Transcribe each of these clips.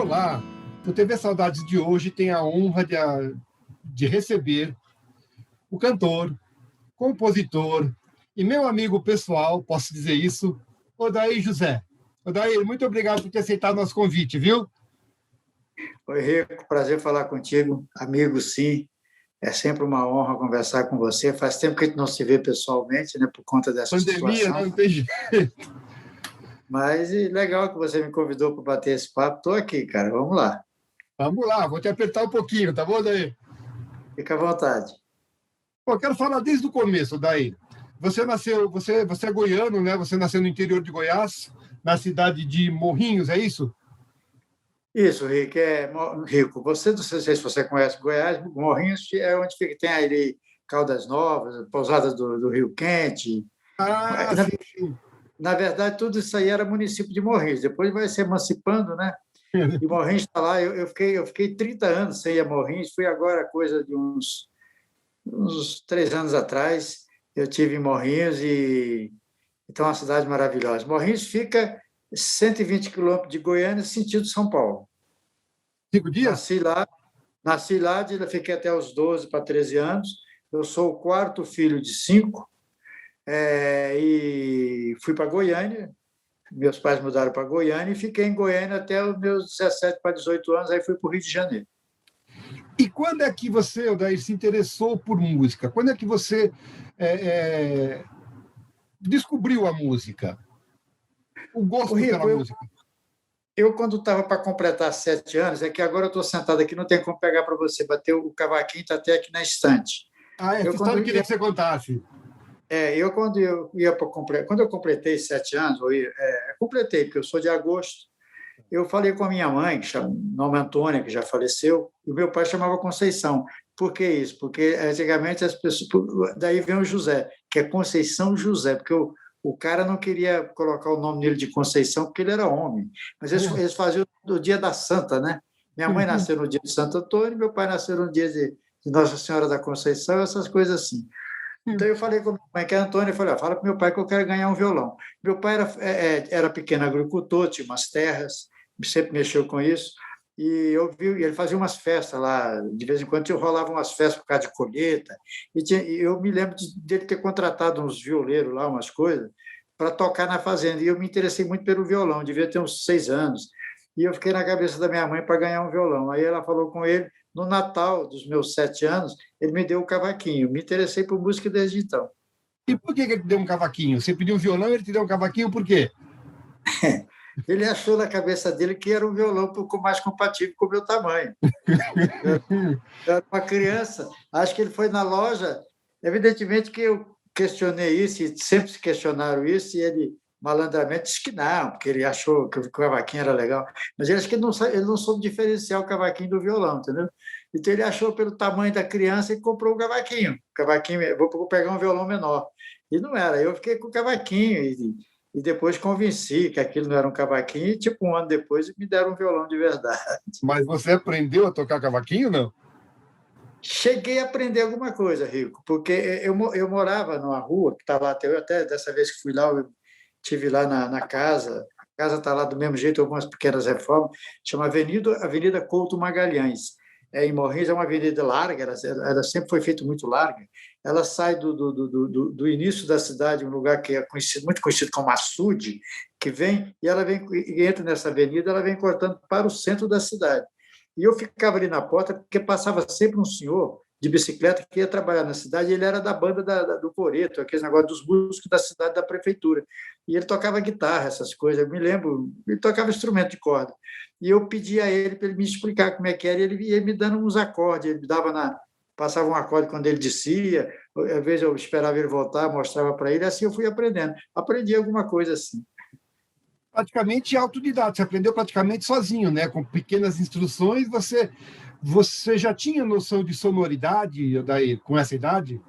Olá, o TV Saudades de hoje tem a honra de receber o cantor, compositor e meu amigo pessoal, posso dizer isso, Odair José. Odair, muito obrigado por ter aceitado nosso convite, viu? Oi, Rico, prazer falar contigo. Amigo, sim, é sempre uma honra conversar com você. Faz tempo que a gente não se vê pessoalmente, né, por conta dessa Pandemia, situação. não tem jeito. Mas legal que você me convidou para bater esse papo. Estou aqui, cara, vamos lá. Vamos lá, vou te apertar um pouquinho, tá bom, Odair? Fica à vontade. Pô, quero falar desde o começo, Odair. Você é goiano, né? Você nasceu no interior de Goiás, na cidade de Morrinhos, é isso? Isso, Rico, Rico, você, não sei se você conhece Goiás, Morrinhos é onde fica, tem ali Caldas Novas, Pousadas do Rio Quente. Ah, Na, sim, sim. na verdade, tudo isso aí era município de Morrinhos. Depois vai se emancipando, né? E Morrinhos está lá. Eu fiquei 30 anos sem ir a Morrinhos. Fui agora, coisa de uns 3 anos atrás. Eu tive em Morrinhos e então é uma cidade maravilhosa. Morrinhos fica 120 quilômetros de Goiânia, sentido São Paulo. 5 dias? Nasci lá, fiquei até os 12 para 13 anos. Eu sou o quarto filho de 5 e fui para Goiânia. Meus pais mudaram para Goiânia e fiquei em Goiânia até os meus 17 para 18 anos, aí fui para o Rio de Janeiro. E quando é que você, Odair, se interessou por música? Quando é que você descobriu a música? O Ô, gosto pela Rico, música? eu quando estava para completar 7 anos, é que agora eu estou sentado aqui, não tem como pegar para você bater o cavaquinho, está até aqui na estante. Ah, essa Eu história quando eu queria ia, que você contasse. quando eu ia para quando eu completei 7 anos, completei porque eu sou de agosto. Eu falei com a minha mãe, que chama Nome Antônia, que já faleceu, e o meu pai chamava Conceição. Por que isso? Porque antigamente as pessoas. Daí vem o José, que é Conceição José, porque o cara não queria colocar o nome dele de Conceição, porque ele era homem. Mas eles faziam no dia da Santa, né? Minha mãe nasceu no dia de Santo Antônio, meu pai nasceu no dia de Nossa Senhora da Conceição, essas coisas assim. Então eu falei com a minha mãe, que é a Antônia, eu falei, fala para meu pai que eu quero ganhar um violão. Meu pai era pequeno agricultor, tinha umas terras, sempre mexeu com isso, e eu vi, ele fazia umas festas lá, de vez em quando rolavam umas festas por causa de colheita, e eu me lembro dele ter contratado uns violeiros lá, umas coisas, para tocar na fazenda, e eu me interessei muito pelo violão, devia ter uns 6 anos, e eu fiquei na cabeça da minha mãe para ganhar um violão. Aí ela falou com ele, no Natal dos meus 7 anos, ele me deu o cavaquinho. Me interessei por música desde então. E por que ele te deu um cavaquinho? Você pediu um violão e ele te deu um cavaquinho, por quê? Ele achou na cabeça dele que era um violão um pouco mais compatível com o meu tamanho. Eu era uma criança, acho que ele foi na loja. Evidentemente que eu questionei isso, e sempre se questionaram isso, e ele malandramente disse que não, porque ele achou que o cavaquinho era legal. Mas ele acho que ele não soube diferenciar o cavaquinho do violão, entendeu? Então ele achou pelo tamanho da criança e comprou o cavaquinho. O cavaquinho, vou pegar um violão menor. E não era, eu fiquei com o cavaquinho e depois convenci que aquilo não era um cavaquinho, e tipo um ano depois me deram um violão de verdade. Mas você aprendeu a tocar cavaquinho, não? Cheguei a aprender alguma coisa, Rico, porque eu morava numa rua que está lá até dessa vez que fui lá, eu estive lá na casa. A casa está lá do mesmo jeito, algumas pequenas reformas. Chama Avenida Couto Magalhães. Em Morrinhos, é uma avenida larga, ela sempre foi feita muito larga. Ela sai do início da cidade, um lugar que é muito conhecido como Açude, que vem, e ela vem e entra nessa avenida, ela vem cortando para o centro da cidade. E eu ficava ali na porta, porque passava sempre um senhor de bicicleta que ia trabalhar na cidade, e ele era da banda do Coreto, aqueles negócios dos músicos da cidade, da prefeitura. E ele tocava guitarra, essas coisas, eu me lembro, ele tocava instrumento de corda. E eu pedia a ele para ele me explicar como é que era, e ele ia me dando uns acordes, ele me dava passava um acorde quando ele descia, às vezes eu esperava ele voltar, mostrava para ele, assim eu fui aprendendo. Aprendi alguma coisa assim. Praticamente autodidata, você aprendeu praticamente sozinho, né? Com pequenas instruções, você já tinha noção de sonoridade, Odair, com essa idade?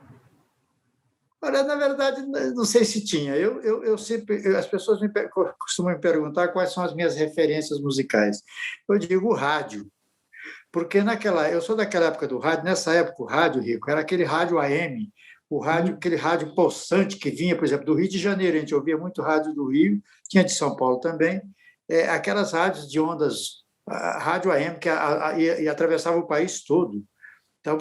Olha, na verdade, não sei se tinha. Eu sempre, as pessoas costumam me perguntar quais são as minhas referências musicais. Eu digo rádio, porque eu sou daquela época do rádio. Nessa época, o rádio, Rico, era aquele rádio AM, aquele rádio pulsante que vinha, por exemplo, do Rio de Janeiro. A gente ouvia muito rádio do Rio, tinha de São Paulo também. Aquelas rádios de ondas a rádio AM e atravessava o país todo. Então,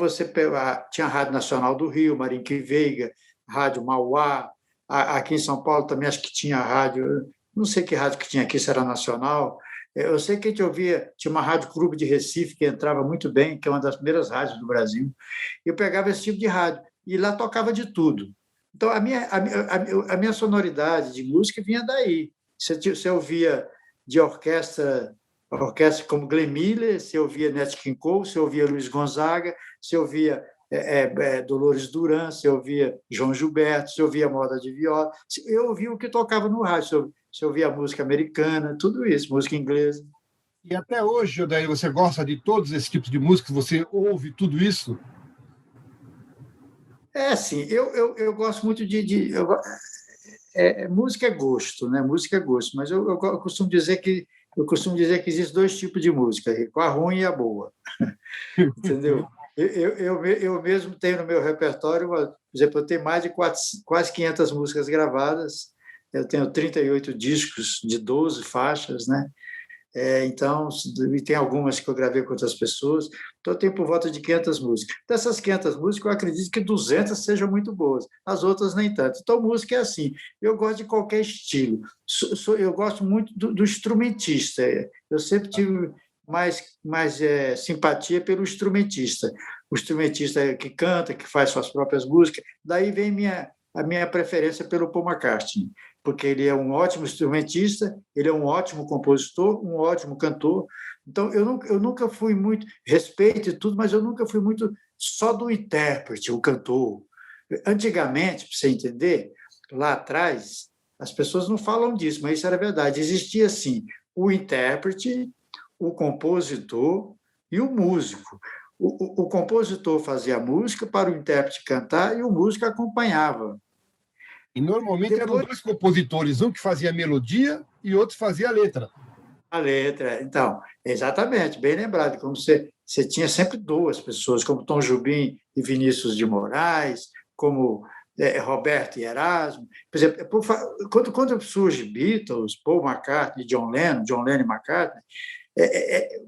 tinha a Rádio Nacional do Rio, Marinque Veiga, Rádio Mauá, aqui em São Paulo também acho que tinha rádio, não sei que rádio que tinha aqui, se era nacional. Eu sei que a gente ouvia, tinha uma Rádio Clube de Recife que entrava muito bem, que é uma das primeiras rádios do Brasil. Eu pegava esse tipo de rádio e lá tocava de tudo. Então, a minha sonoridade de música vinha daí. Você ouvia de orquestra como Glenn Miller, você ouvia Nat King Cole, você ouvia Luiz Gonzaga, você ouvia Dolores Duran, você ouvia João Gilberto, você ouvia moda de viola. Eu ouvia o que tocava no rádio, você ouvia música americana, tudo isso, música inglesa. E até hoje, Odair, você gosta de todos esses tipos de música? Você ouve tudo isso? Sim, eu gosto muito música é gosto, né? Música é gosto, mas eu costumo dizer que existem dois tipos de música, a ruim e a boa, entendeu? Eu mesmo tenho no meu repertório, por exemplo, eu tenho mais de quase 500 músicas gravadas, eu tenho 38 discos de 12 faixas, né? Então, e tem algumas que eu gravei com outras pessoas, então eu tenho por volta de 500 músicas. Dessas 500 músicas, eu acredito que 200 sejam muito boas, as outras nem tanto. Então, música é assim, eu gosto de qualquer estilo, eu gosto muito do instrumentista, eu sempre tive mais simpatia pelo instrumentista, o instrumentista que canta, que faz suas próprias músicas, daí vem a minha preferência pelo Paul McCartney, porque ele é um ótimo instrumentista, ele é um ótimo compositor, um ótimo cantor. Então, eu nunca fui muito, respeito e tudo, mas eu nunca fui muito só do intérprete, o cantor. Antigamente, para você entender, lá atrás, as pessoas não falam disso, mas isso era verdade. Existia, assim, o intérprete, o compositor e o músico. O compositor fazia a música para o intérprete cantar e o músico acompanhava. E normalmente eram dois compositores, um que fazia a melodia e outro fazia a letra. A letra, então, exatamente, bem lembrado, como você tinha sempre duas pessoas, como Tom Jobim e Vinícius de Moraes, como Roberto e Erasmo. Por exemplo, quando surge Beatles, Paul McCartney, John Lennon e McCartney,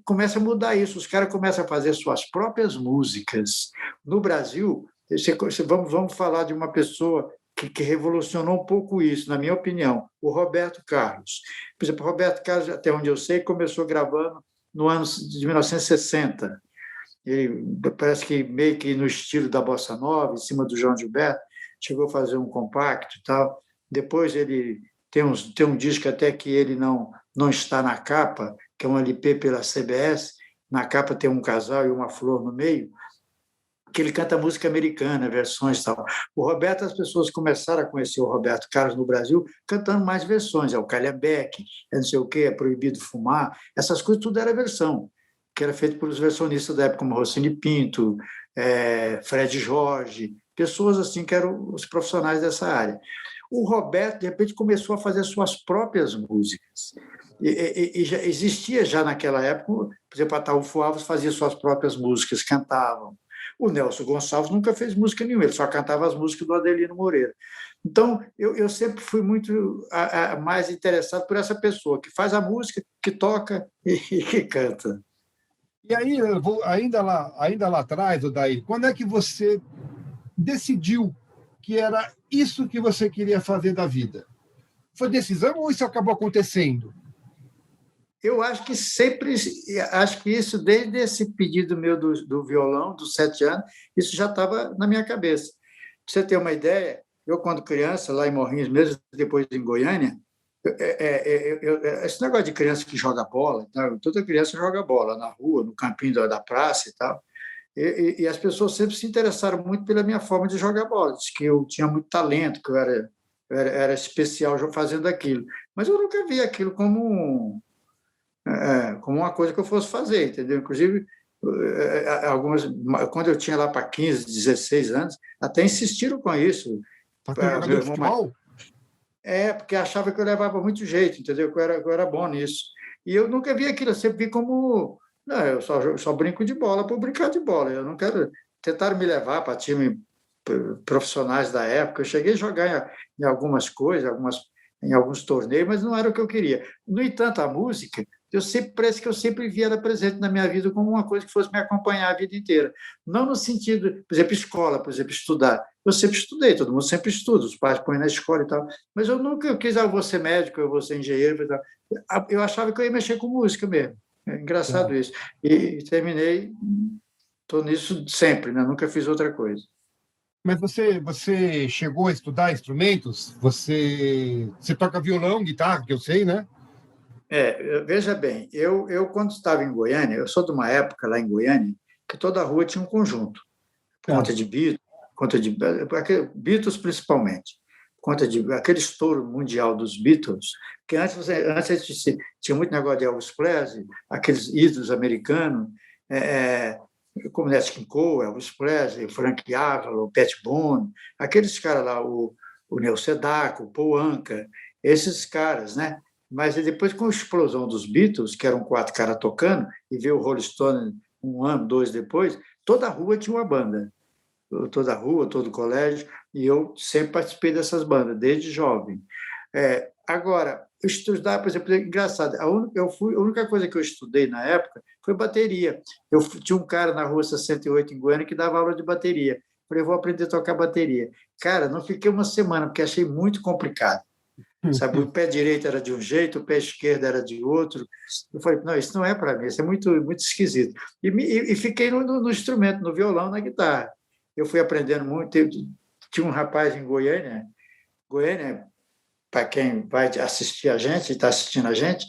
começa a mudar isso, os caras começam a fazer suas próprias músicas. No Brasil, vamos falar de uma pessoa que revolucionou um pouco isso, na minha opinião, o Roberto Carlos. Por exemplo, o Roberto Carlos, até onde eu sei, começou gravando no ano de 1960. Ele parece que meio que no estilo da Bossa Nova, em cima do João Gilberto, chegou a fazer um compacto e tal. Depois ele tem um disco até que ele não está na capa, que é um LP pela CBS. Na capa tem um casal e uma flor no meio, que ele canta música americana, versões e tal. O Roberto, as pessoas começaram a conhecer o Roberto Carlos no Brasil cantando mais versões, o Calhambeque, não sei o quê, é Proibido Fumar, essas coisas tudo era versão, que era feito pelos versionistas da época, como Rossini Pinto, Fred Jorge, pessoas assim que eram os profissionais dessa área. O Roberto, de repente, começou a fazer suas próprias músicas. E já existia já naquela época, por exemplo, Ataúfo Alves fazia suas próprias músicas, cantavam. O Nelson Gonçalves nunca fez música nenhuma, ele só cantava as músicas do Adelino Moreira. Então, eu sempre fui muito mais interessado por essa pessoa, que faz a música, que toca e que canta. E aí, ainda lá atrás, Odair, quando é que você decidiu que era isso que você queria fazer da vida? Foi decisão ou isso acabou acontecendo? Eu acho que isso, desde esse pedido meu do violão, dos 7 anos, isso já estava na minha cabeça. Para você ter uma ideia, eu, quando criança, lá em Morrinhos mesmo, depois em Goiânia, esse negócio de criança que joga bola, toda criança joga bola na rua, no campinho da praça e tal, e as pessoas sempre se interessaram muito pela minha forma de jogar bola, diz que eu tinha muito talento, que eu era especial fazendo aquilo, mas eu nunca vi aquilo como uma coisa que eu fosse fazer, entendeu? Inclusive, quando eu tinha lá para 15, 16 anos, até insistiram com isso. Para jogador de futebol? Porque achava que eu levava muito jeito, entendeu? Que eu era bom nisso. E eu nunca vi aquilo, eu sempre vi como... Não, eu só brinco de bola por brincar de bola, eu não quero... Tentaram me levar para time profissionais da época, eu cheguei a jogar em algumas coisas, em alguns torneios, mas não era o que eu queria. No entanto, a música parece que eu sempre via ela presente na minha vida como uma coisa que fosse me acompanhar a vida inteira. Não no sentido, por exemplo, escola, por exemplo, estudar. Eu sempre estudei, todo mundo sempre estuda, os pais põem na escola e tal, mas eu nunca quis, eu vou ser médico, eu vou ser engenheiro e tal. Eu achava que eu ia mexer com música mesmo. É engraçado isso. E terminei, estou nisso sempre, né? Nunca fiz outra coisa. Mas você chegou a estudar instrumentos? Você toca violão, guitarra, que eu sei, né? Veja bem, eu quando estava em Goiânia, eu sou de uma época lá em Goiânia que toda rua tinha um conjunto, por conta Certo. de Beatles, Beatles principalmente, por conta de aquele estouro mundial dos Beatles, que antes tinha muito negócio de Elvis Presley, aqueles ídolos americanos, é, como Nat King Cole, Elvis Presley, Frank Avalon, Pat Boone, aqueles caras lá, o Neil Sedaka, o Paul Anka, esses caras, né? Mas depois, com a explosão dos Beatles, que eram 4 caras tocando, e veio o Rolling Stone um ano, 2 depois, toda a rua tinha uma banda. Toda a rua, todo o colégio, e eu sempre participei dessas bandas, desde jovem. Agora, estudar, por exemplo, é engraçado, a única coisa que eu estudei na época foi bateria. Tinha um cara na rua 68, em Goiânia, que dava aula de bateria. Falei, vou aprender a tocar bateria. Cara, não fiquei uma semana, porque achei muito complicado. Sabe, o pé direito era de um jeito, o pé esquerdo era de outro. Eu falei, não, isso não é para mim, isso é muito, muito esquisito. E fiquei no instrumento, no violão, na guitarra. Eu fui aprendendo muito. Tinha um rapaz em Goiânia, para quem vai assistir a gente, está assistindo a gente,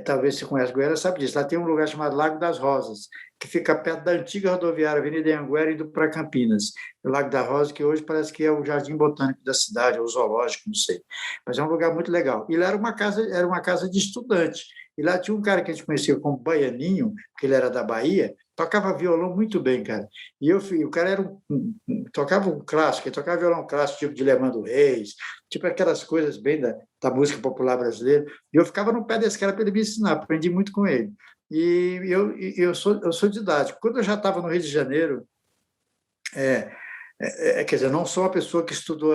talvez você conhece Goiânia, sabe disso. Lá tem um lugar chamado Lago das Rosas, que fica perto da antiga rodoviária Avenida Anhanguera, indo para Campinas. O Lago das Rosas, que hoje parece que é o Jardim Botânico da cidade, ou o zoológico, não sei. Mas é um lugar muito legal. E lá era uma casa de estudante. E lá tinha um cara que a gente conhecia como Baianinho, que ele era da Bahia, tocava violão muito bem, cara. E o cara tocava um clássico, ele tocava violão clássico, tipo de Leandro Reis, tipo aquelas coisas bem da música popular brasileira. E eu ficava no pé desse cara para ele me ensinar, aprendi muito com ele. E eu sou didático. Quando eu já estava no Rio de Janeiro, quer dizer, não sou uma pessoa que estudou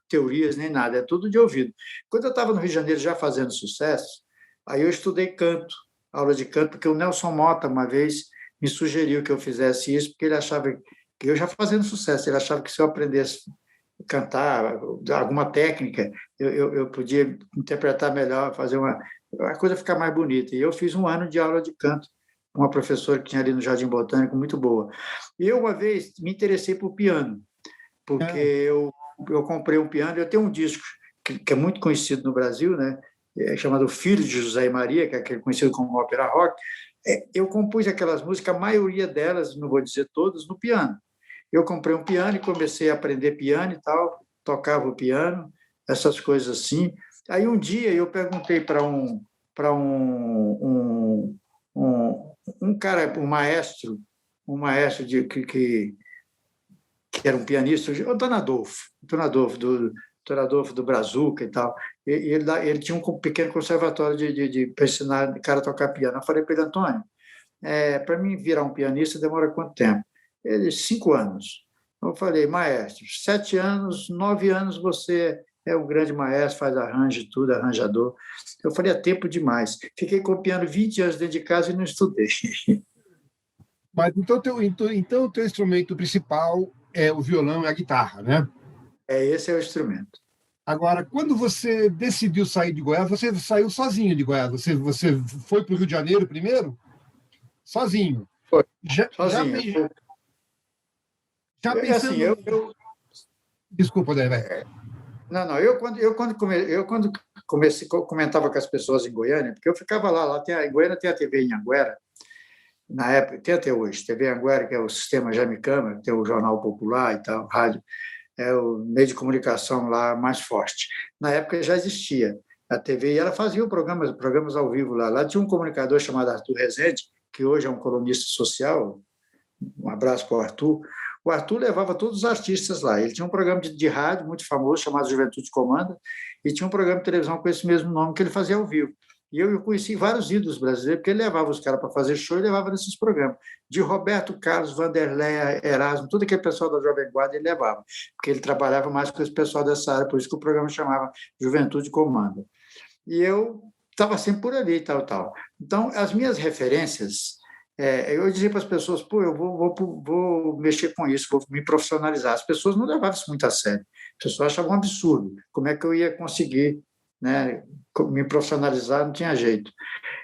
teorias nem nada, é tudo de ouvido. Quando eu estava no Rio de Janeiro já fazendo sucesso, aí eu estudei canto, aula de canto, porque o Nelson Mota, uma vez, me sugeriu que eu fizesse isso, porque ele achava que eu já fazendo sucesso, ele achava que se eu aprendesse a cantar, alguma técnica, eu podia interpretar melhor, fazer a coisa ficar mais bonita. E eu fiz um ano de aula de canto com uma professora que tinha ali no Jardim Botânico, muito boa. E eu, uma vez, me interessei por piano, porque É. eu comprei um piano, eu tenho um disco que é muito conhecido no Brasil, né? Chamado Filho de José e Maria, que é aquele conhecido como ópera rock. Eu compus aquelas músicas, a maioria delas, não vou dizer todas, no piano. Eu comprei um piano e comecei a aprender piano e tal, tocava o piano, essas coisas assim. Aí um dia eu perguntei para um cara, um maestro que era um pianista, o Dona Adolfo do Brazuca e tal. Ele tinha um pequeno conservatório para ensinar o cara a tocar piano. Eu falei para ele, Antônio, para mim virar um pianista demora quanto tempo? Ele, 5 anos. Eu falei, maestro, 7 anos, 9 anos você é um grande maestro, faz arranjo, tudo, arranjador. Eu falei, é tempo demais. Fiquei copiando 20 anos dentro de casa e não estudei. Mas então o teu instrumento principal é o violão e a guitarra, né? Esse é o instrumento. Agora, quando você decidiu sair de Goiás, você saiu sozinho de Goiás. Você foi para o Rio de Janeiro primeiro? Sozinho. Foi, Já, já, sozinho. já Assim, pensando. Desculpa, Dé, vai. Não, eu quando comecei, comentava com as pessoas em Goiânia, porque eu ficava lá em Goiânia tem a TV em Anguera, na época, tem até hoje, TV Anguera, que é o sistema Jaime Câmara, tem o Jornal Popular e tal, rádio, é o meio de comunicação lá mais forte. Na época já existia a TV e ela fazia programas ao vivo lá. Lá tinha um comunicador chamado Arthur Rezende, que hoje é um colunista social, um abraço para o Arthur. O Arthur levava todos os artistas lá. Ele tinha um programa de rádio muito famoso chamado Juventude Comanda e tinha um programa de televisão com esse mesmo nome que ele fazia ao vivo. E eu conheci vários ídolos brasileiros, porque ele levava os caras para fazer show e levava nesses programas. De Roberto Carlos, Vanderlei, Erasmo, tudo aquele pessoal da Jovem Guarda ele levava, porque ele trabalhava mais com esse pessoal dessa área, por isso que o programa chamava Juventude Comanda. E eu estava sempre por ali, tal, tal. Então, as minhas referências, eu dizia para as pessoas, pô, eu vou mexer com isso, vou me profissionalizar. As pessoas não levavam isso muito a sério. As pessoas achavam um absurdo. Como é que eu ia conseguir, né, me profissionalizar? Não tinha jeito.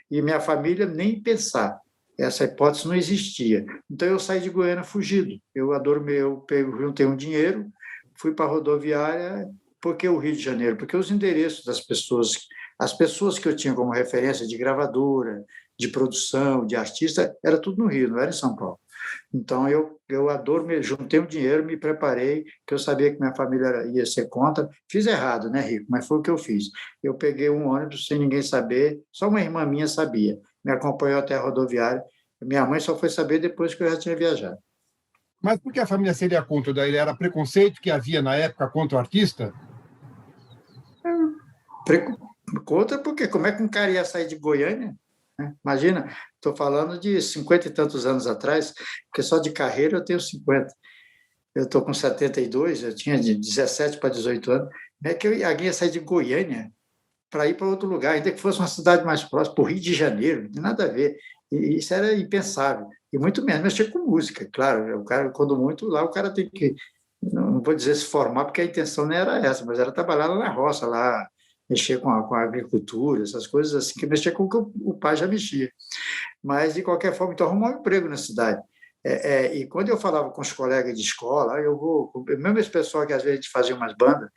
E minha família nem pensar. Essa hipótese não existia. Então, eu saí de Goiânia fugido. Eu adormei, juntei um dinheiro, fui para a rodoviária. Por que o Rio de Janeiro? Porque os endereços das pessoas, as pessoas que eu tinha como referência de gravadora, de produção, de artista, era tudo no Rio, não era em São Paulo. Então, eu adormei, juntei um dinheiro, me preparei, que eu sabia que minha família ia ser contra. Fiz errado, né, Rico? Mas foi o que eu fiz. Eu peguei um ônibus sem ninguém saber, só uma irmã minha sabia. Me acompanhou até a rodoviária. Minha mãe só foi saber depois que eu já tinha viajado. Mas por que a família seria contra? Daí era preconceito que havia na época contra o artista? Contra porque como é que um cara ia sair de Goiânia? Imagina, estou falando de 50 e tantos anos atrás, porque só de carreira eu tenho 50. Eu estou com 72, eu tinha de 17 para 18 anos. Como é que alguém ia sair de Goiânia para ir para outro lugar, ainda que fosse uma cidade mais próxima, para o Rio de Janeiro, não tem nada a ver. E isso era impensável. E muito menos mexer com música, claro. O cara, quando muito, lá o cara tem que, não vou dizer se formar, porque a intenção não era essa, mas era trabalhar lá na roça, lá, mexer com a agricultura, essas coisas assim, que mexer com o que o pai já mexia. Mas, de qualquer forma, então, arrumar um emprego na cidade. E quando eu falava com os colegas de escola, eu vou, mesmo esse pessoal que às vezes a gente fazia umas bandas,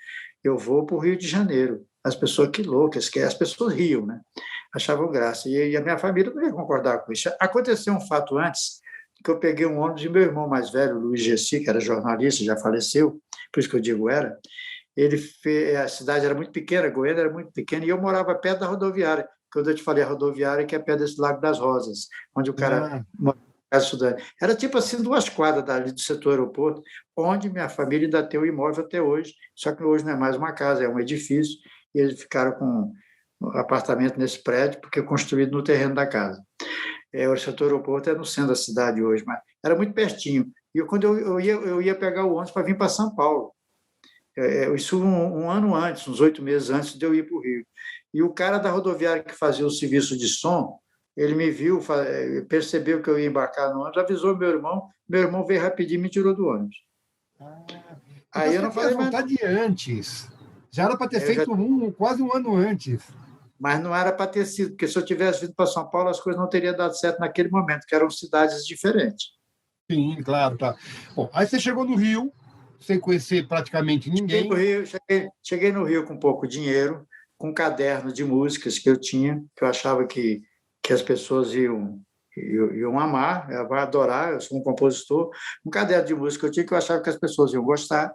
eu vou para o Rio de Janeiro. As pessoas, que loucas, que as pessoas riam, né? Achavam graça. E a minha família não ia concordar com isso. Aconteceu um fato antes, que eu peguei um ônibus e meu irmão mais velho, Luiz Gessi, que era jornalista, já faleceu, por isso que eu digo era, a cidade era muito pequena, Goiânia era muito pequena, e eu morava perto da rodoviária. Quando eu te falei a rodoviária, que é perto desse Lago das Rosas, onde o cara morava estudando. Era tipo assim, 2 quadras dali do setor aeroporto, onde minha família ainda tem o imóvel até hoje, só que hoje não é mais uma casa, é um edifício, e eles ficaram com um apartamento nesse prédio, porque é construído no terreno da casa. O setor aeroporto é no centro da cidade hoje, mas era muito pertinho. E quando eu ia pegar o ônibus para vir para São Paulo, isso um ano antes, uns 8 meses antes de eu ir para o Rio. E o cara da rodoviária que fazia o serviço de som, ele me viu, percebeu que eu ia embarcar no ônibus, avisou meu irmão veio rapidinho e me tirou do ônibus. Então aí eu não falei vontade antes. Já era para ter feito quase um ano antes. Mas não era para ter sido, porque se eu tivesse vindo para São Paulo, as coisas não teriam dado certo naquele momento, que eram cidades diferentes. Sim, claro, tá. Bom, aí você chegou no Rio, sem conhecer praticamente ninguém. Cheguei no Rio com pouco dinheiro, com um caderno de músicas que eu tinha, que eu achava que as pessoas iam amar, iam adorar. Eu sou um compositor. Um caderno de música que eu tinha que eu achava que as pessoas iam gostar,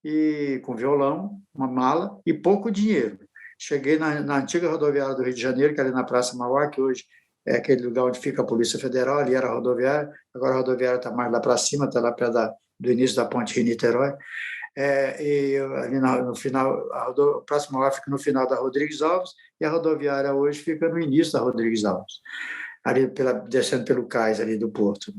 e com violão, uma mala e pouco dinheiro. Cheguei na antiga rodoviária do Rio de Janeiro, que é ali na Praça Mauá, que hoje é aquele lugar onde fica a Polícia Federal, ali era a rodoviária, agora a rodoviária está mais lá para cima, está lá perto do início da ponte Rio-Niterói. E ali no final, a Praça Mauá fica no final da Rodrigues Alves, e a rodoviária hoje fica no início da Rodrigues Alves, ali descendo pelo cais ali do porto.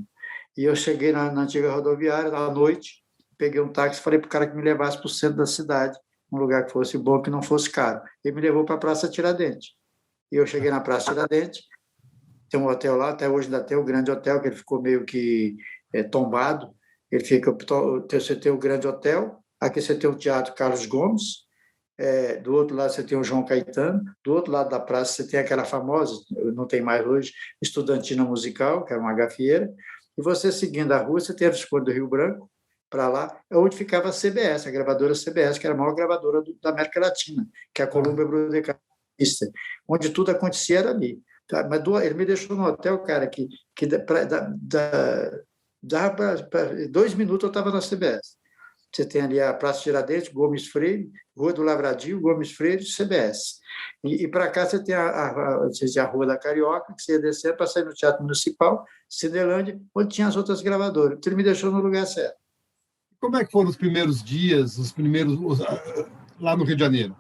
E eu cheguei na antiga rodoviária, à noite, peguei um táxi e falei para o cara que me levasse para o centro da cidade, um lugar que fosse bom, que não fosse caro. Ele me levou para a Praça Tiradentes. E eu cheguei na Praça Tiradentes, tem um hotel lá, até hoje ainda tem o Grande Hotel, que ele ficou meio que tombado. Ele fica, você tem o Grande Hotel, aqui você tem o Teatro Carlos Gomes, do outro lado você tem o João Caetano, do outro lado da praça você tem aquela famosa, não tem mais hoje, Estudantina Musical, que era uma gafieira, e você seguindo a rua, você tem a Visconde do Rio Branco, para lá, é onde ficava a CBS, a gravadora CBS, que era a maior gravadora da América Latina, que é a Columbia Broadcasting System, onde tudo acontecia era ali. Tá? Mas ele me deixou no hotel, cara, que dava para 2 minutos eu estava na CBS. Você tem ali a Praça Tiradentes, Gomes Freire, Rua do Lavradio, Gomes Freire, CBS. E para cá você tem a Rua da Carioca, que você ia descer para sair no Teatro Municipal, Cinelândia, onde tinha as outras gravadoras. Então ele me deixou no lugar certo. Como é que foram os primeiros dias, lá no Rio de Janeiro?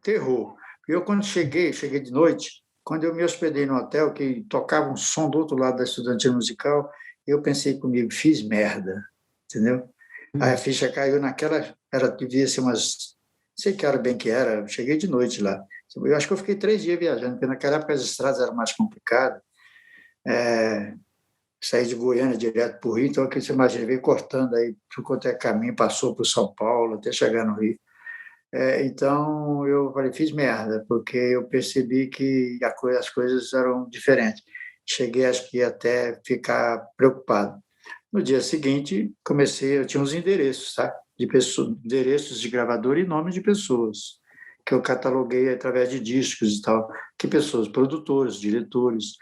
Terror. Eu, quando cheguei de noite, quando eu me hospedei no hotel, que tocava um som do outro lado da Estudantina Musical, eu pensei comigo, fiz merda, entendeu? Aí a ficha caiu devia ser umas, não sei que hora bem que era, eu cheguei de noite lá, Eu acho que eu fiquei 3 dias viajando, porque naquela época as estradas eram mais complicadas. Saí de Goiânia direto para o Rio, então aqui você imagina, veio cortando aí por quanto é caminho, passou por São Paulo até chegar no Rio. Então eu falei, fiz merda, porque eu percebi que as coisas eram diferentes. Cheguei, acho que até ficar preocupado. No dia seguinte, eu tinha uns endereços, tá? De pessoas, endereços de gravador e nomes de pessoas, que eu cataloguei através de discos e tal, que pessoas, produtores, diretores.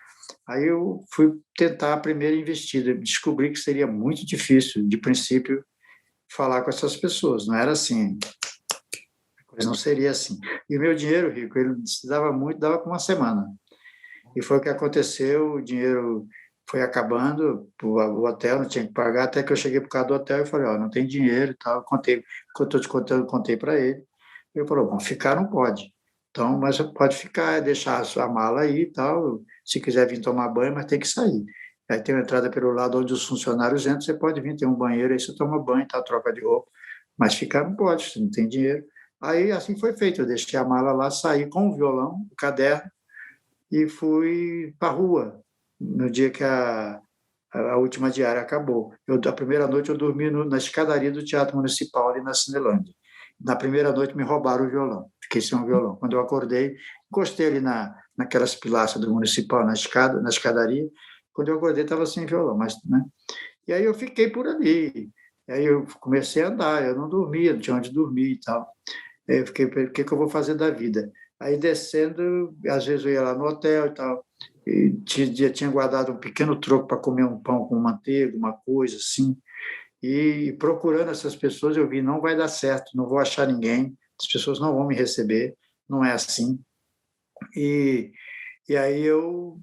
Aí eu fui tentar a primeira investida, descobri que seria muito difícil, de princípio, falar com essas pessoas, não era assim, mas não seria assim. E o meu dinheiro, Rico, ele dava muito, dava para uma semana. E foi o que aconteceu, o dinheiro foi acabando, o hotel não tinha que pagar, até que eu cheguei por causa do hotel e falei, ó, não tem dinheiro e tal, eu contei, o que eu estou te contando, eu contei para ele. Ele falou, bom, ficar não pode. Então, mas pode ficar, deixar a sua mala aí e tal, se quiser vir tomar banho, mas tem que sair. Aí tem uma entrada pelo lado onde os funcionários entram, você pode vir, tem um banheiro, aí você toma banho, tá, troca de roupa, mas ficar não pode, você não tem dinheiro. Aí assim foi feito, eu deixei a mala lá, saí com o violão, o caderno, e fui para a rua, no dia que a última diária acabou. A primeira noite eu dormi na escadaria do Teatro Municipal, ali na Cinelândia. Na primeira noite me roubaram o violão, fiquei sem o violão. Quando eu acordei, encostei ali naquelas pilastras do Municipal, na escadaria. Quando eu acordei, estava sem violão, mas, né? E aí eu fiquei por ali. E aí eu comecei a andar, eu não dormia, não tinha onde dormir e tal. Aí eu fiquei, o que eu vou fazer da vida? Aí descendo, às vezes eu ia lá no hotel e tal, e tinha guardado um pequeno troco para comer um pão com manteiga, uma coisa assim, e procurando essas pessoas eu vi, não vai dar certo, não vou achar ninguém, as pessoas não vão me receber, não é assim. E, e aí eu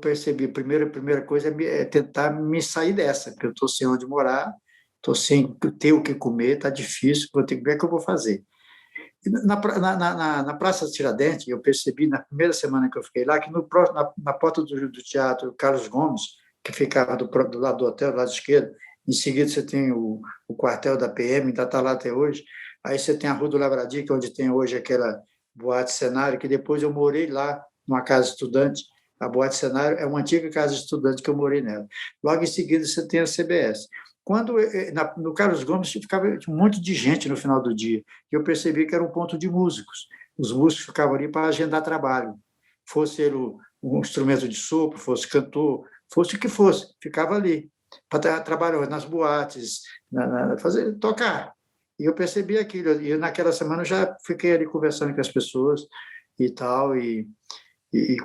percebi, a primeira coisa é tentar me sair dessa, porque eu estou sem onde morar, estou sem ter o que comer, está difícil, vou ter que ver o que eu vou fazer. Na Praça Tiradentes, eu percebi na primeira semana que eu fiquei lá, que na porta do Teatro Carlos Gomes, que ficava do lado do hotel, do lado esquerdo, em seguida você tem o quartel da PM, ainda está lá até hoje, aí você tem a Rua do Lavradio, que é onde tem hoje aquela boate cenário, que depois eu morei lá, numa casa estudante, a boate cenário é uma antiga casa estudante que eu morei nela. Logo em seguida você tem a CBS. No Carlos Gomes ficava um monte de gente no final do dia, e eu percebi que era um ponto de músicos. Os músicos ficavam ali para agendar trabalho, fosse ele um instrumento de sopro, fosse cantor, fosse o que fosse, ficava ali para trabalhar nas boates, tocar. E eu percebi aquilo, e naquela semana eu já fiquei ali conversando com as pessoas e tal, e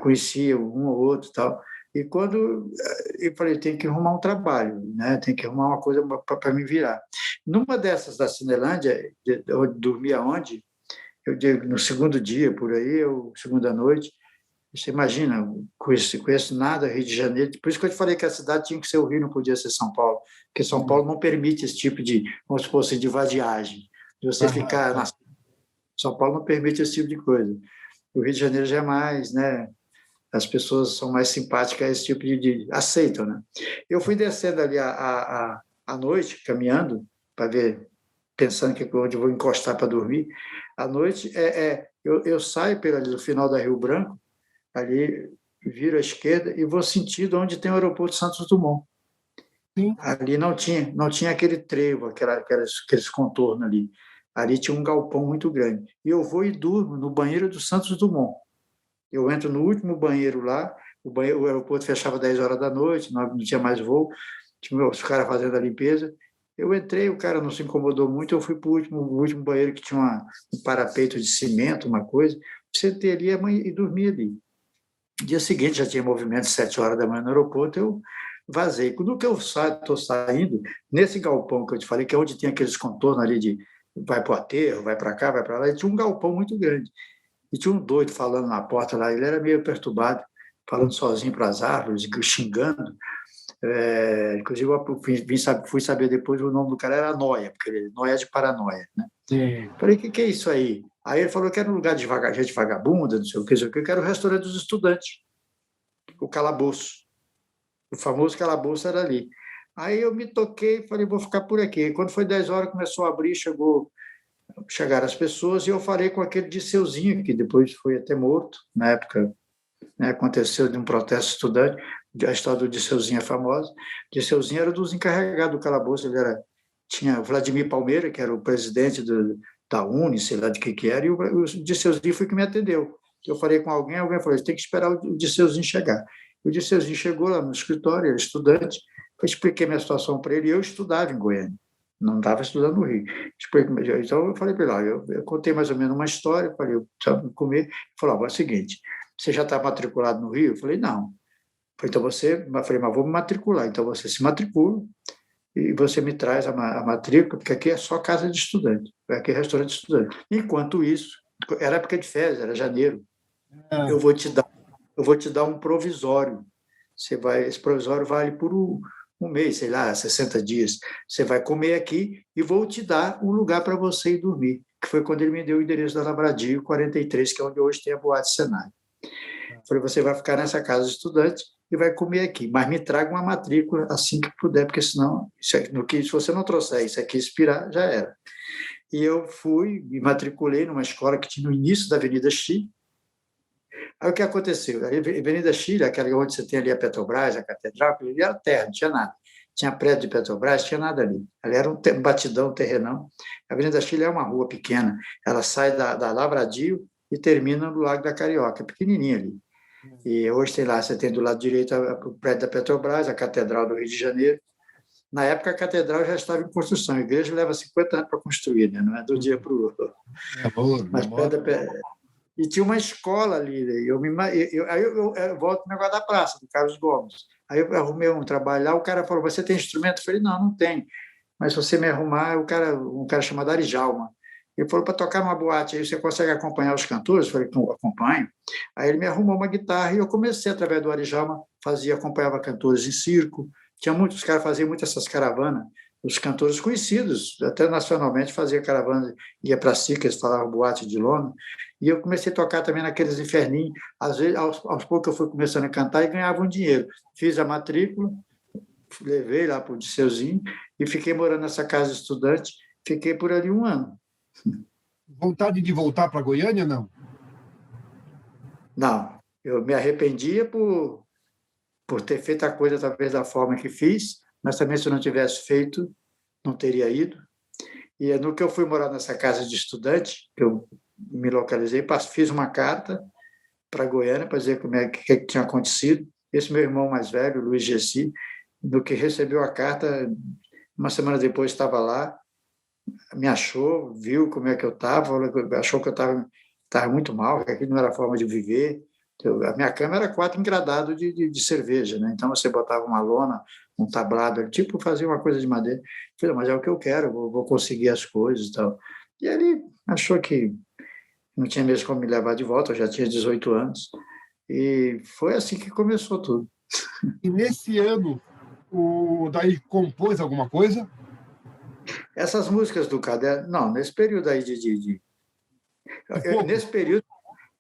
conhecia um ou outro e tal. E quando eu falei, tem que arrumar um trabalho, né? Tem que arrumar uma coisa para me virar. Numa dessas da Cinelândia, eu dormia onde? No segundo dia, por aí, ou segunda noite, você imagina, conheço nada, Rio de Janeiro, por isso que eu te falei que a cidade tinha que ser o Rio, não podia ser São Paulo, porque São Paulo não permite esse tipo de, vamos supor assim, de vadiagem, de você ficar na... São Paulo não permite esse tipo de coisa. O Rio de Janeiro já é mais, né? As pessoas são mais simpáticas a esse tipo aceitam, né? Eu fui descendo ali à noite, caminhando, para ver, pensando que onde eu vou encostar para dormir. À noite, eu saio ali do final da Rio Branco, ali, viro à esquerda e vou sentido onde tem o aeroporto Santos Dumont. Sim. Ali não tinha aquele trevo, aqueles contornos ali. Ali tinha um galpão muito grande. E eu vou e durmo no banheiro do Santos Dumont. Eu entro no último banheiro lá, o aeroporto fechava 10 horas da noite, não tinha mais voo, tinha os caras fazendo a limpeza. Eu entrei, o cara não se incomodou muito, eu fui para o último banheiro que tinha um parapeito de cimento, uma coisa, sentei ali e dormi ali. Dia seguinte já tinha movimento, 7 horas da manhã no aeroporto, eu vazei. Quando que eu estou saindo, nesse galpão que eu te falei, que é onde tem aqueles contornos ali de vai para o aterro, vai para cá, vai para lá, e tinha um galpão muito grande. E tinha um doido falando na porta lá, ele era meio perturbado, falando sozinho para as árvores, xingando. Inclusive, eu fui saber depois o nome do cara era Noia, porque ele Noia de paranoia. Né? Falei, o que é isso aí? Aí ele falou que era um lugar de gente vagabunda, não sei o que, que era o restaurante dos estudantes, o calabouço. O famoso calabouço era ali. Aí eu me toquei e falei, vou ficar por aqui. Quando foi 10 horas, começou a abrir, chegou chegaram as pessoas e eu falei com aquele Disseuzinho, que depois foi até morto, na época, né, aconteceu de um protesto estudante, a história do Disseuzinho é famosa. Disseuzinho era dos encarregados do calabouço, tinha o Vladimir Palmeira, que era o presidente da Uni, sei lá de que era, e o Disseuzinho foi que me atendeu. Eu falei com alguém falou, tem que esperar o Disseuzinho chegar. O Disseuzinho chegou lá no escritório, era estudante, eu expliquei minha situação para ele, e eu estudava em Goiânia, não estava estudando no Rio. Então eu falei para ele, eu contei mais ou menos uma história, falei, eu precisava comer, ele falou, é o seguinte, você já está matriculado no Rio? Eu falei, não. Então eu falei, mas vou me matricular. Então você se matricula e você me traz a matrícula, porque aqui é só casa de estudante, aqui é restaurante de estudante. Enquanto isso, era época de férias, era janeiro, eu vou te dar um provisório. Esse provisório vale por um mês, sei lá, 60 dias. Você vai comer aqui e vou te dar um lugar para você ir dormir, que foi quando ele me deu o endereço da Lavradio 43, que é onde hoje tem a Boate Senai. Falei, você vai ficar nessa casa de estudante e vai comer aqui, mas me traga uma matrícula assim que puder, porque senão, se você não trouxer isso aqui expirar, já era. E eu fui, me matriculei numa escola que tinha no início da Avenida Chile. Aí o que aconteceu? A Avenida Chile, aquela onde você tem ali a Petrobras, a Catedral, ali era terra, não tinha nada. Tinha prédio de Petrobras, não tinha nada ali. Ali era um batidão, um terrenão. A Avenida Chile é uma rua pequena, ela sai da Lavradio e termina no Lago da Carioca, pequenininha ali. E hoje, sei lá, você tem do lado direito o prédio da Petrobras, a Catedral do Rio de Janeiro. Na época, a catedral já estava em construção. A igreja leva 50 anos para construir, né? Não é do dia para o outro. Mas e tinha uma escola ali. Aí eu volto no negócio da praça, do Carlos Gomes. Aí eu arrumei um trabalho lá, o cara falou, você tem instrumento? Eu falei, não tenho. Mas se você me arrumar, um cara chamado Arijalma. Ele falou, para tocar numa boate, aí você consegue acompanhar os cantores? Eu falei, não, acompanho. Aí ele me arrumou uma guitarra e eu comecei, através do Arijalma, acompanhava cantores em circo. Tinha muitos caras faziam muito essas caravanas, os cantores conhecidos, até nacionalmente fazia caravana, ia para Sicas, falavam boate de lona, e eu comecei a tocar também naqueles inferninhos, às vezes, aos poucos eu fui começando a cantar e ganhava um dinheiro. Fiz a matrícula, levei lá para o Disseuzinho e fiquei morando nessa casa de estudante, fiquei por ali um ano. Vontade de voltar para Goiânia, não? Não, eu me arrependia por ter feito a coisa talvez da forma que fiz, mas também se eu não tivesse feito, não teria ido. E no que eu fui morar nessa casa de estudante, que eu me localizei, fiz uma carta para Goiânia para dizer que tinha acontecido. Esse meu irmão mais velho, Luiz Gessi, no que recebeu a carta, uma semana depois estava lá, me achou, viu como é que eu estava, achou que eu estava muito mal, que aquilo não era forma de viver. A minha cama era 4 engradados de cerveja, né? Então você botava uma lona, um tablado, tipo fazia uma coisa de madeira. Eu falei, mas é o que eu quero, vou conseguir as coisas e tal. E ele achou que não tinha mesmo como me levar de volta, eu já tinha 18 anos. E foi assim que começou tudo. E nesse ano, o Daí compôs alguma coisa? Essas músicas do caderno, não, nesse período aí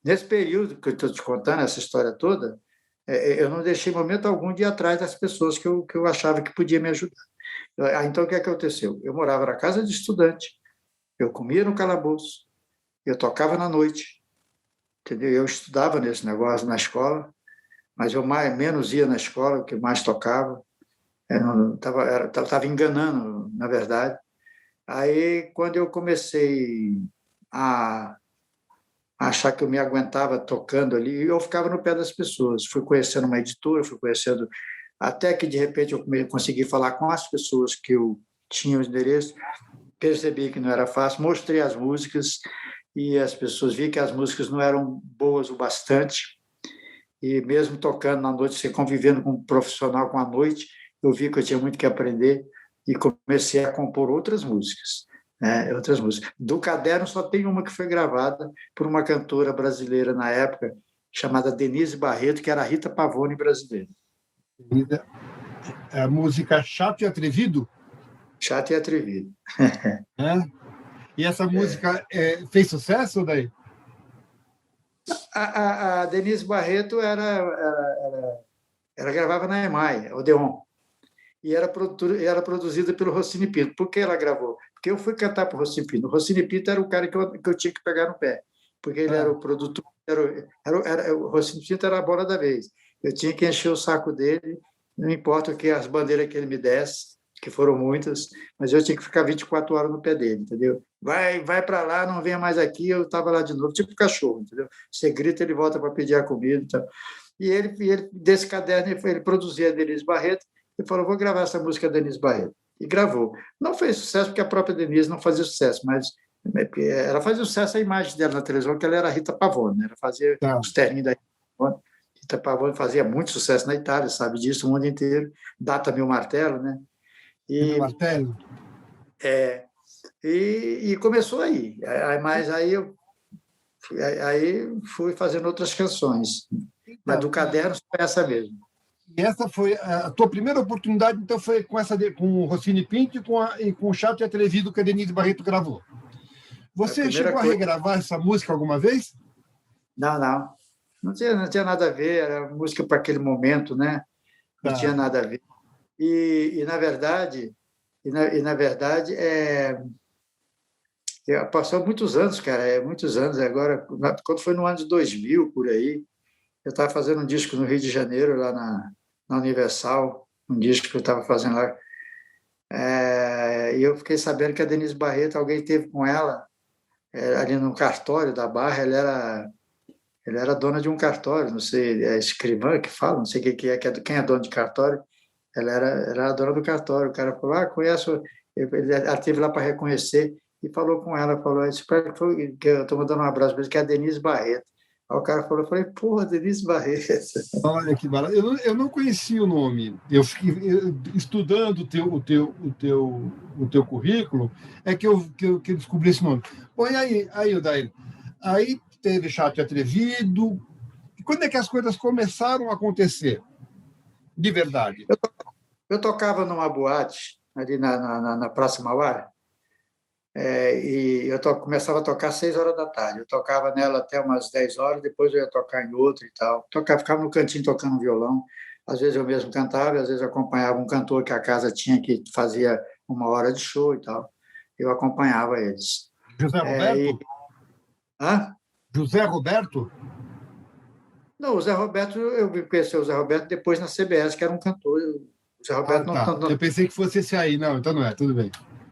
nesse período que eu estou te contando, essa história toda, eu não deixei momento algum de ir atrás das pessoas que eu achava que podia me ajudar. Então, o que aconteceu? Eu morava na casa de estudante, eu comia no calabouço, eu tocava na noite, entendeu? Eu estudava nesse negócio na escola, mas eu menos ia na escola, o que mais tocava. Eu estava enganando, na verdade. Aí, quando eu comecei a achar que eu me aguentava tocando ali, eu ficava no pé das pessoas. Fui conhecendo uma editora, fui conhecendo, até que de repente eu consegui falar com as pessoas que eu tinha o endereço, percebi que não era fácil, mostrei as músicas e as pessoas vi que as músicas não eram boas o bastante, e mesmo tocando na noite, você convivendo com um profissional com a noite, eu vi que eu tinha muito que aprender e comecei a compor outras músicas. Outras músicas. Do caderno só tem uma que foi gravada por uma cantora brasileira na época, chamada Denise Barreto, que era a Rita Pavone brasileira. A música Chato e Atrevido? Chato e Atrevido. E essa música fez sucesso daí? A Denise Barreto ela gravava na EMAI, Odeon. e era produzida pelo Rossini Pinto. Por que ela gravou? Porque eu fui cantar para o Rossini Pinto. O Rossini Pinto era o cara que eu tinha que pegar no pé, porque ele era Ah, o produtor, o Rossini Pinto era a bola da vez. Eu tinha que encher o saco dele, não importa o que as bandeiras que ele me desse, que foram muitas, mas eu tinha que ficar 24 horas no pé dele, entendeu? Vai para lá, não venha mais aqui, eu estava lá de novo, tipo cachorro, entendeu? Você grita, ele volta para pedir a comida. Então. E ele, desse caderno, ele produzia a Denise Barreto, e falou, vou gravar essa música Denise Barreto. E gravou. Não fez sucesso, porque a própria Denise não fazia sucesso, mas ela fazia sucesso a imagem dela na televisão, que ela era a Rita Pavone, né? Ela fazia tá. os terninhos da Rita Pavone. Rita Pavone fazia muito sucesso na Itália, sabe disso, o mundo inteiro. Data Meu Martelo, né? Meu E, martelo. é, e começou aí. Mas aí fui fazendo outras canções. Mas do Então, caderno foi essa mesmo. e essa foi a tua primeira oportunidade, então foi com com o Rossini Pinto e com o Chato e Atrevido que a Denise Barreto gravou. A Você primeira chegou a coisa. regravar essa música alguma vez? Não, não. Não tinha nada a ver, era música para aquele momento, né? Não tinha Tá. nada a ver. E na verdade, na verdade passou muitos anos, cara, muitos anos. Agora, quando foi no ano de 2000, por aí, eu estava fazendo um disco no Rio de Janeiro, lá na Universal, um disco que eu estava fazendo lá. E eu fiquei sabendo que a Denise Barreto, alguém teve com ela, ali no cartório da Barra, ela era dona de um cartório, não sei, é escrivã que fala, não sei o que é, quem é dono de cartório, ela era a dona do cartório. O cara falou, conheço, ela esteve lá para reconhecer e falou com ela, falou, espero que eu estou mandando um abraço para ele, que é a Denise Barreto. Aí o cara falou, eu falei, porra, Denise Barreto. Olha que barato. Eu não conhecia o nome. Eu fiquei estudando o teu currículo, é que eu descobri esse nome. Bom, e aí, Odair, aí teve Chato e Atrevido. E quando é que as coisas começaram a acontecer? De verdade. Eu tocava numa boate ali na Praça Mauá, e começava a tocar às 6 horas da tarde. Eu tocava nela até umas 10 horas, depois eu ia tocar em outra e tal. Ficava no cantinho tocando violão. Às vezes eu mesmo cantava, às vezes eu acompanhava um cantor que a casa tinha, que fazia 1 hora de show e tal. Eu acompanhava eles. José E, Roberto? hã? José Roberto? Não, o Zé Roberto, eu vim conhecer o Zé Roberto depois na CBS, que era um cantor. O Zé Ah, Roberto não, tá. Eu pensei que fosse esse aí. Não, então não é. Tudo bem.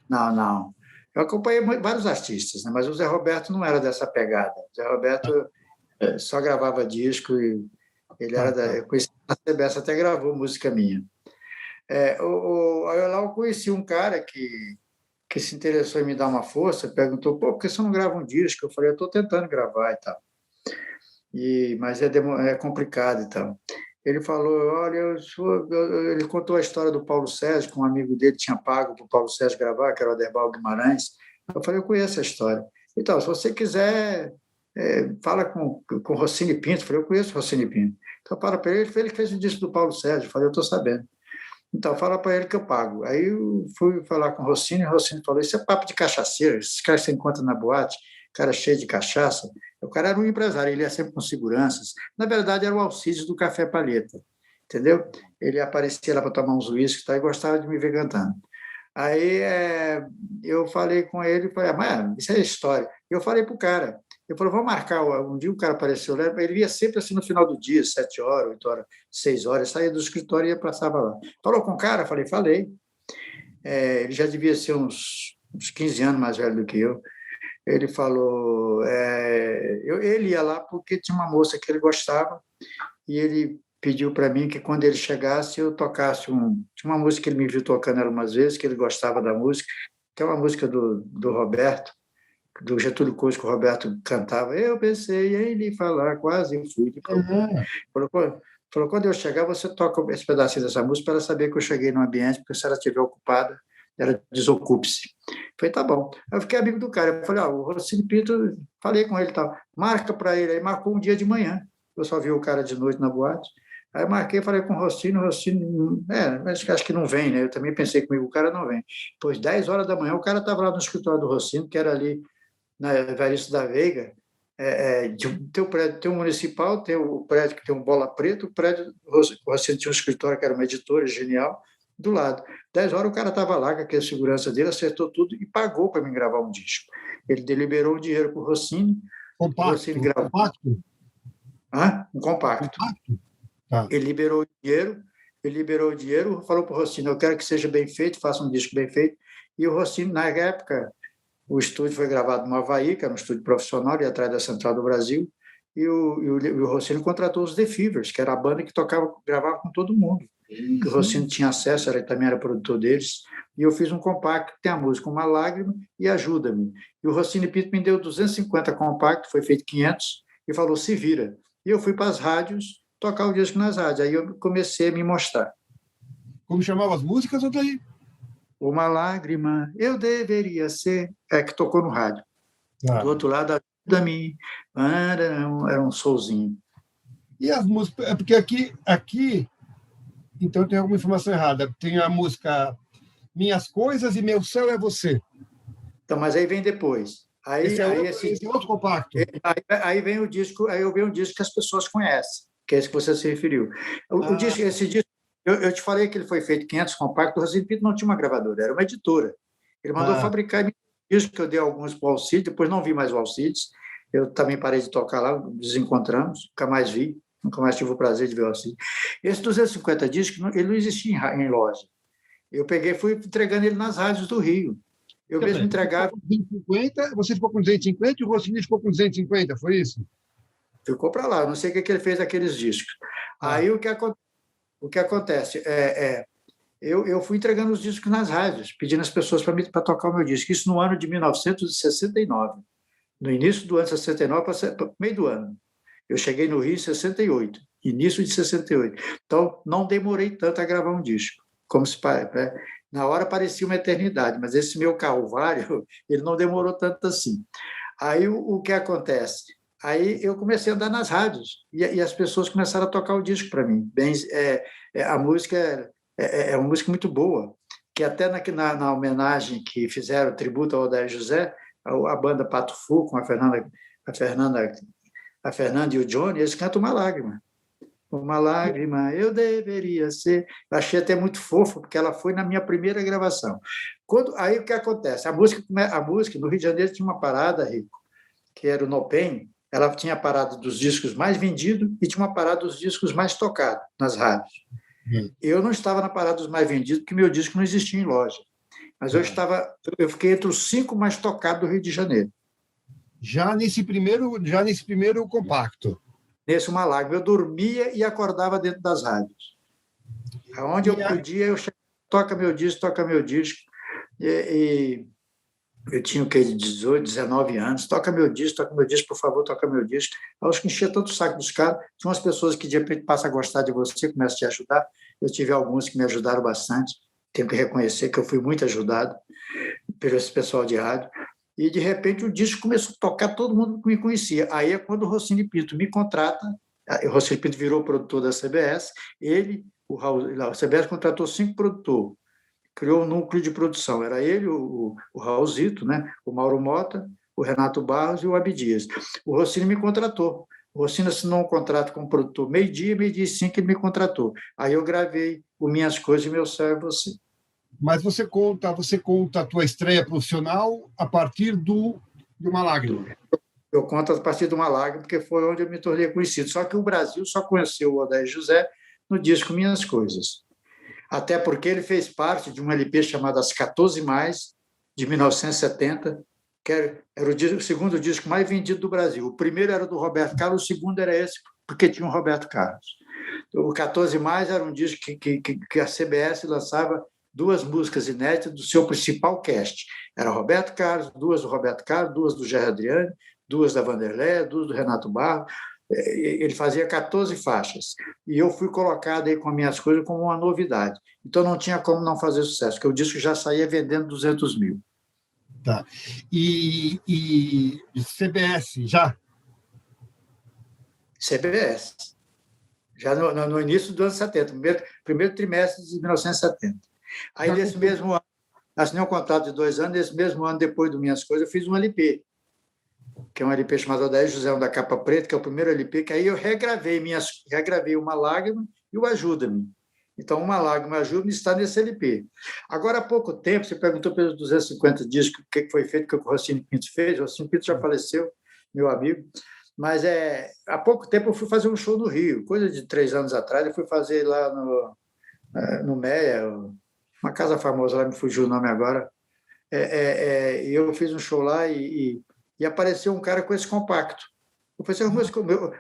não, não. Eu acompanhei vários artistas, né? Mas o Zé Roberto não era dessa pegada. O Zé Roberto só gravava disco e ele era Tá, tá. eu conheci na CBS, até gravou música minha. Aí lá eu conheci um cara que se interessou em me dar uma força, perguntou, pô, por que você não grava um disco? Eu falei, eu estou tentando gravar e tal. Mas é complicado e tal. Ele falou, olha, ele contou a história do Paulo Sérgio, que um amigo dele tinha pago para o Paulo Sérgio gravar, que era o Aderbal Guimarães. Eu falei, eu conheço a história. Então, se você quiser, fala com o Rossini Pinto. Eu falei, eu conheço o Rossini Pinto. Então, fala para ele, ele fez o disco do Paulo Sérgio. Eu falei, eu estou sabendo. Então, fala para ele que eu pago. Aí eu fui falar com o Rossini falou, isso é papo de cachaceiro, esses caras que você encontra na boate, cara cheio de cachaça. O cara era um empresário, ele ia sempre com seguranças. Na verdade, era o Alcides do Café Palheta, entendeu? Ele aparecia lá para tomar uns uísques e gostava de me ver cantando. Aí eu falei com ele, falei, mas isso é história. Eu falei para o cara, eu falei, vamos marcar, um dia o cara apareceu lá, ele via sempre assim no final do dia, 7 horas, 8 horas, 6 horas, saía do escritório e ia passava lá. Falou com o cara? Falei. Ele já devia ser uns 15 anos mais velho do que eu. Ele falou, ele ia lá porque tinha uma moça que ele gostava e ele pediu para mim que quando ele chegasse eu tocasse tinha uma música que ele me viu tocando algumas vezes, que ele gostava da música, que é uma música do Roberto, do Getúlio Costa, que o Roberto cantava. Eu pensei em lhe falar, quase fui de procurar. Uhum. Falou, quando eu chegar, você toca esse pedacinho dessa música para ela saber que eu cheguei no ambiente, porque se ela estiver ocupada, ela desocupe-se. Falei, tá bom. Aí eu fiquei amigo do cara. Eu falei, o Rossini Pinto, falei com ele e tal. Marca para ele. Aí marcou um dia de manhã. Eu só vi o cara de noite na boate. Aí marquei, falei com o Rossini, mas acho que não vem, né? Eu também pensei comigo, o cara não vem. Pois 10 horas da manhã, o cara estava lá no escritório do Rossini, que era ali na Evaristo da Veiga. Tem o prédio, tem o municipal, tem o prédio que tem um bola preta, o prédio, o Rossini tinha um escritório que era uma editora genial, do lado. 10 horas o cara estava lá com aquele segurança dele, acertou tudo e pagou para mim gravar um disco. Ele deliberou o dinheiro para o Rossini gravou. Compacto? Um compacto. Tá. Ele liberou o dinheiro, falou para o Rossini, eu quero que seja bem feito, faça um disco bem feito. E o Rossini, na época, o estúdio foi gravado no Havaí, que era um estúdio profissional, ali atrás da Central do Brasil, e o Rossini contratou os The Fevers, que era a banda que gravava com todo mundo. Que o Rossini tinha acesso, também era produtor deles, e eu fiz um compacto que tem a música Uma Lágrima e Ajuda-me. E o Rossini Pinto me deu 250 compactos, foi feito 500, e falou, se vira. E eu fui para as rádios, tocar o disco nas rádios, aí eu comecei a me mostrar. Como chamava as músicas, Odair? Uma Lágrima, eu deveria ser, que tocou no rádio. Do outro lado, Ajuda-me, era um solzinho. E as músicas, é porque aqui então tem alguma informação errada. Tem a música Minhas Coisas e Meu Céu é Você. Então, mas aí vem depois. Esse é outro compacto. Aí vem o disco, aí eu venho um disco que as pessoas conhecem, que é esse que você se referiu. Esse disco, eu te falei que ele foi feito 500 compactos, o Rossini Pinto não tinha uma gravadora, era uma editora. Ele mandou fabricar disco, que eu dei alguns para o Alcides, depois não vi mais o Alcides, eu também parei de tocar lá, desencontramos, nunca mais vi. Nunca mais tive o prazer de ver o Alcides. Esse 250 discos, ele não existia em loja. Eu peguei e fui entregando ele nas rádios do Rio. Eu mesmo entregava. Você ficou com 250 e o Rossini ficou com 250, foi isso? Ficou para lá. Eu não sei o que ele fez naqueles discos. Aí o que acontece? Eu fui entregando os discos nas rádios, pedindo às pessoas para tocar o meu disco. Isso no ano de 1969. No início do ano de 69, para meio do ano. Eu cheguei no Rio em 68, início de 68. Então, não demorei tanto a gravar um disco. Na hora parecia uma eternidade, mas esse meu calvário, ele não demorou tanto assim. Aí, o que acontece? Aí eu comecei a andar nas rádios e as pessoas começaram a tocar o disco para mim. A música é uma música muito boa, que até na homenagem que fizeram, tributo ao Odair José, a banda Pato Fu, com a Fernanda e o Johnny, eles cantam Uma Lágrima. Uma lágrima, eu deveria ser. Eu achei até muito fofo, porque ela foi na minha primeira gravação. Aí o que acontece? A música, no Rio de Janeiro, tinha uma parada, Rico, que era o Nopem, ela tinha a parada dos discos mais vendidos e tinha uma parada dos discos mais tocados nas rádios. Eu não estava na parada dos mais vendidos, porque meu disco não existia em loja. Mas eu fiquei entre os 5 mais tocados do Rio de Janeiro. Já nesse primeiro compacto. Nesse Uma Lágrima. Eu dormia e acordava dentro das rádios. Aonde eu podia, eu chegava, toca meu disco. E eu tinha 18, 19 anos. Toca meu disco, por favor, toca meu disco. Eu acho que enchia tanto o saco dos caras. Tinha umas pessoas que de repente passam a gostar de você, começam a te ajudar. Eu tive alguns que me ajudaram bastante. Tenho que reconhecer que eu fui muito ajudado pelo esse pessoal de rádio. E, de repente, o disco começou a tocar, todo mundo me conhecia. Aí é quando o Rossini Pinto me contrata, o Rossini Pinto virou produtor da CBS, a CBS contratou 5 produtores, criou um núcleo de produção, era ele, o Raulzito, né? O Mauro Mota, o Renato Barros e o Abdias. O Rossini me contratou. O Rossini assinou um contrato com o produtor, meio-dia e 5 ele me contratou. Aí eu gravei o Minhas Coisas e Meu Céu é Você. Mas você conta a tua estreia profissional a partir de Uma Lágrima. Eu conto a partir de Uma Lágrima, porque foi onde eu me tornei conhecido. Só que o Brasil só conheceu o Odair José no disco Minhas Coisas. Até porque ele fez parte de um LP chamado As 14 Mais, de 1970, que era o segundo disco mais vendido do Brasil. O primeiro era do Roberto Carlos, o segundo era esse, porque tinha o Roberto Carlos. O 14 Mais era um disco que a CBS lançava 2 músicas inéditas do seu principal cast. Era Roberto Carlos, 2 do Roberto Carlos, 2 do Gerry Adriane, 2 da Vanderlé, 2 do Renato Barro. Ele fazia 14 faixas. E eu fui colocado aí com Minhas Coisas como uma novidade. Então não tinha como não fazer sucesso, porque o disco já saía vendendo 200 mil. Tá. E CBS, já? CBS. Já no início do ano 70, primeiro trimestre de 1970. Aí, nesse mesmo ano, assinei um contrato de 2 anos, nesse mesmo ano, depois do Minhas Coisas, eu fiz um LP, que é um LP chamado Odair José, da Capa Preta, que é o primeiro LP, que aí eu regravei Uma Lágrima e o Ajuda-me. Então, Uma Lágrima Júbilo está nesse LP. Agora, há pouco tempo, você perguntou pelos 250 discos, o que foi feito, o que o Rossini Pinto fez. O Rossini Pinto já faleceu, meu amigo. Mas há pouco tempo eu fui fazer um show no Rio, coisa de 3 anos atrás. Eu fui fazer lá no Meia, uma casa famosa lá, me fugiu o nome agora. E eu fiz um show lá e apareceu um cara com esse compacto. Eu falei assim,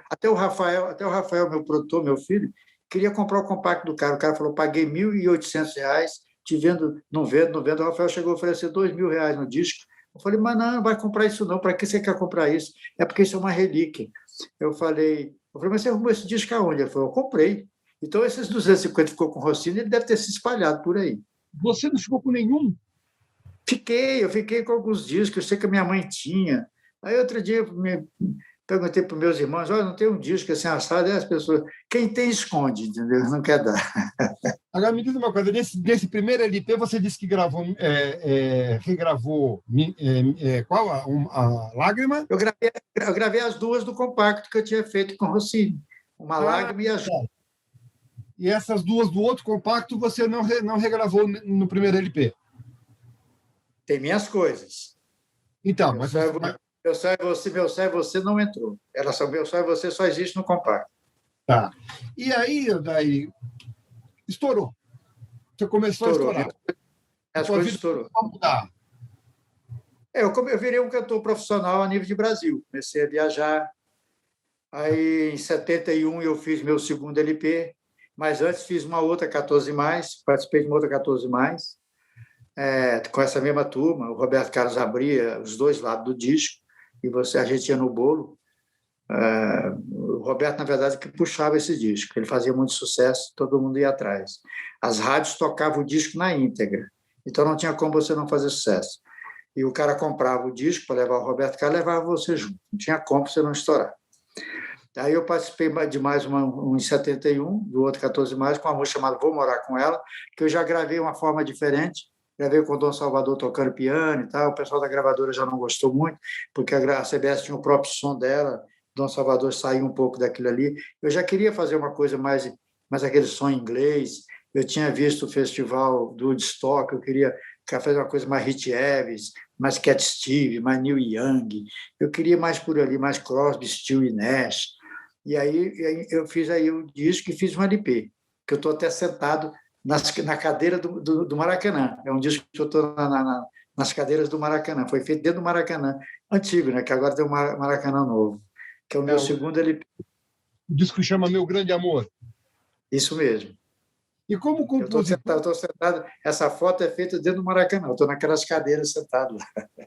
até o Rafael, meu produtor, meu filho, queria comprar o compacto do cara. O cara falou, paguei R$ 1.800, te vendo, não vendo, não vendo. O Rafael chegou a oferecer R$ 2.000 no disco. Eu falei, mas não vai comprar isso não, para que você quer comprar isso? É porque isso é uma relíquia. Eu falei, mas você arrumou esse disco aonde? Ele falou, eu comprei. Então, esses 250 ficou com o Rossini, ele deve ter se espalhado por aí. Você não ficou com nenhum? Eu fiquei com alguns discos, eu sei que a minha mãe tinha. Aí, outro dia, me perguntei para os meus irmãos, olha, não tem um disco assim assado, e as pessoas, quem tem esconde, entendeu? Não quer dar. Agora, me diz uma coisa, nesse primeiro LP você disse que regravou qual? A Lágrima? Eu gravei as duas do compacto que eu tinha feito com o Rossini, Uma Lágrima e a Júbilo. E essas duas do outro compacto você não regravou no primeiro LP? Tem minhas coisas. Então, Meu Céu é Você não entrou. Meu Céu é Você só existe no compacto. Tá. E aí, daí, estourou. Você começou a estourar. As coisas estourou. Mudar. Eu virei um cantor profissional a nível de Brasil. Comecei a viajar. Aí, em 71, eu fiz meu segundo LP. Mas antes fiz uma outra 14 mais. Participei de uma outra 14 mais. Com essa mesma turma. O Roberto Carlos abria os dois lados do disco. E a gente ia no bolo. O Roberto, na verdade, que puxava esse disco. Ele fazia muito sucesso, todo mundo ia atrás. As rádios tocavam o disco na íntegra, então não tinha como você não fazer sucesso. E o cara comprava o disco para levar o Roberto Carlos, levava você junto. Não tinha como você não estourar. Aí eu participei de mais um em 71, do outro 14 mais, com uma música chamada Vou Morar Com Ela, que eu já gravei uma forma diferente. Gravei com o Dom Salvador tocando piano e tal. O pessoal da gravadora já não gostou muito, porque a CBS tinha o próprio som dela. Dom Salvador saiu um pouco daquilo ali. Eu já queria fazer uma coisa mais aquele som inglês. Eu tinha visto o festival do Woodstock, eu queria fazer uma coisa mais Hit Evans, mais Cat Stevens, mais Neil Young. Eu queria mais por ali, mais Crosby, Stills e Nash. E aí eu fiz aí o disco e fiz um LP, que eu estou até sentado na cadeira do Maracanã. É um disco que eu estou nas cadeiras do Maracanã. Foi feito dentro do Maracanã antigo, né? Que agora tem um Maracanã novo, que é o meu segundo LP. O disco chama Meu Grande Amor. Isso mesmo. E como compositor... Eu estou sentado, essa foto é feita dentro do Maracanã, eu estou naquelas cadeiras sentado lá.